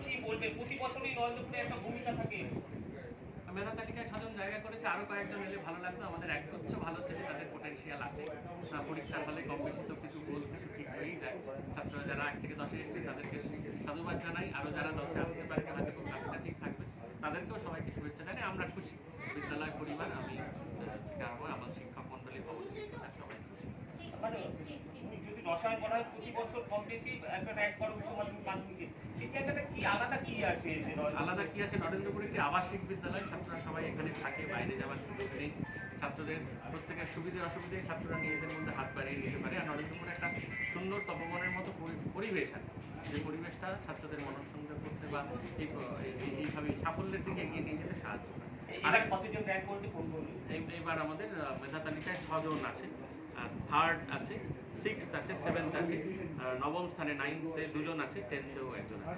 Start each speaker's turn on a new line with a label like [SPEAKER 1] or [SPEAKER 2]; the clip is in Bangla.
[SPEAKER 1] কি বলবেন? প্রতি বছরই নরেন্দ্রপুরে একটা ভূমিকা থাকে।
[SPEAKER 2] মেধা তালিকায় 6 জন জায়গা করেছে, আরো কয়েকজন এলে ভালো লাগতো। আমাদের একগুচ্ছ ভালো ছেলে, তাদের পোটেনশিয়াল আছে। পরীক্ষার হলে কম বেশি তো কিছু ভুল কিছু ঠিক হয়েই যায়। ছাত্ররা যারা 1 থেকে 10-এ এসেছে তাদেরকে সাধুবাদ জানাই। আরো যারা 10-এ আসতে পারে হয়তো খুব কাছাকাছি থাকবে, তাদেরকেও সবাইকে শুভেচ্ছা জানাই। আমরা খুশি, বিদ্যালয় পরিবার, আমি আমার শিক্ষক মন্ডলী, সবাই খুশি।
[SPEAKER 1] মানে যদি রসায়ন পড়া হয় প্রতি বছর কম বেশি একটা র্যাঙ্ক করে উচ্চ মাধ্যমিক মাধ্যমিকে, শিক্ষাটা কি আলাদা কি আছে?
[SPEAKER 2] আলাদা কি আছে? নরেন্দ্রপুর একটি আবাসিক বিদ্যালয়, ছাত্ররা সবাই এখানে থাকে, বাইরে যাওয়ার সুযোগ নেই। ছাত্রদের প্রত্যেকের সুবিধে অসুবিধায় ছাত্ররা নিজেদের মধ্যে হাত বাড়িয়ে নিতে পারে। আর নরেন্দ্রপুরে একটা সুন্দর তপবনের মতো পরিবেশ আছে, যে পরিবেশটা ছাত্রদের মনঃসংযোগ করতে বা এইভাবে সাফল্যের দিকে এগিয়ে নিয়ে যেতে সাহায্য করে।
[SPEAKER 1] আর কতজন র্যাঙ্ক করছে কোন কোন?
[SPEAKER 2] এইবার আমাদের মেধা তালিকায় 6 জন আছে, 3rd আছে, 6th আছে, 7th আছে, 9ম স্থানে 9th-এ 2 জন আছে, 10th-এও 1 জন আছে।